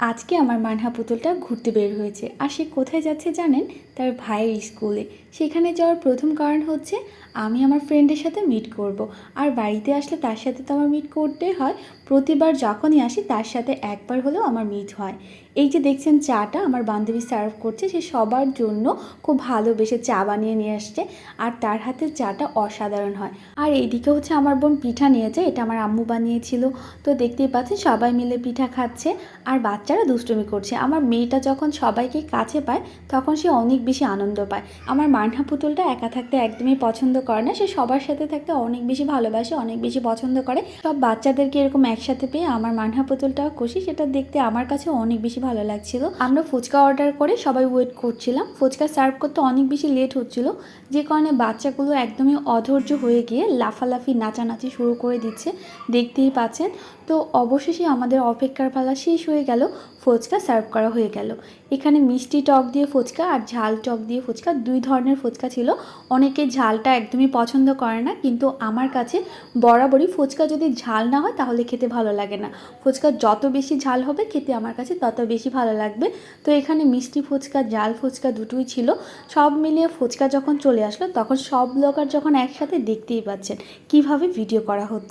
আজকে আমার মানহা পুতুলটা ঘুরতে বের হয়েছে। আর সে কোথায় যাচ্ছে জানেন? তার ভাইয়ের স্কুলে। সেখানে যাওয়ার প্রথম কারণ হচ্ছে আমি আমার ফ্রেন্ডের সাথে মিট করব। আর বাড়িতে আসলে তার সাথে তো আমার মিট করতেই হয়। প্রতিবার যখনই আসি তার সাথে একবার হলেও আমার মিট হয়। এই যে দেখছেন চাটা আমার বান্ধবী সার্ভ করছে, সে সবার জন্য খুব ভালোবেসে চা বানিয়ে নিয়ে আসছে। আর তার হাতের চাটা অসাধারণ হয়। আর এইদিকে হচ্ছে আমার বোন পিঠা নিয়েছে, এটা আমার আম্মু বানিয়েছিল। তো দেখতেই পাচ্ছেন সবাই মিলে পিঠা খাচ্ছে আর বাচ্চারা দুষ্টুমি করছে। আমার মেয়েটা যখন সবাইকে কাছে পায় তখন সে অনেক বেশি আনন্দ পায়। আমার মানহা পুতুলটা একা থাকতে একদমই পছন্দ করে না, সে সবার সাথে থাকতে অনেক বেশি ভালোবাসে, অনেক বেশি পছন্দ করে। সব বাচ্চাদেরকে এরকম একসাথে পেয়ে আমার মানহা পুতুলটাও খুশি, সেটা দেখতে আমার কাছে অনেক বেশি ভালো লাগছিল। আমরা ফুচকা অর্ডার করে সবাই ওয়েট করছিলাম। ফুচকা সার্ভ করতে অনেক বেশি লেট হচ্ছিল, যে কারণে বাচ্চাগুলো একদমই অধৈর্য হয়ে গিয়ে লাফালাফি নাচানাচি শুরু করে দিচ্ছে, দেখতেই পাচ্ছেন। তো অবশেষে আমাদের অপেক্ষার পালা শেষ হয়ে গেল, ফুচকা সার্ভ করা হয়ে গেল। এখানে মিষ্টি টক দিয়ে ফুচকা আর ঝাল টক দিয়ে ফুচকা, দুই ধরনের ফুচকা ছিল। অনেকে ঝালটা একদমই পছন্দ করে না, কিন্তু আমার কাছে বরাবরই ফুচকা যদি ঝাল না হয় তাহলে খেতে ভালো লাগে না। ফুচকা যত বেশি ঝাল হবে খেতে আমার কাছে তত বেশি ভালো লাগবে। তো এখানে মিষ্টি ফুচকা ঝাল ফুচকা দুটোই ছিল। সব মিলিয়ে ফুচকা যখন চলে আসলো তখন সব ব্লগার যখন একসাথে, দেখতেই পাচ্ছেন কীভাবে ভিডিও করা হচ্ছে।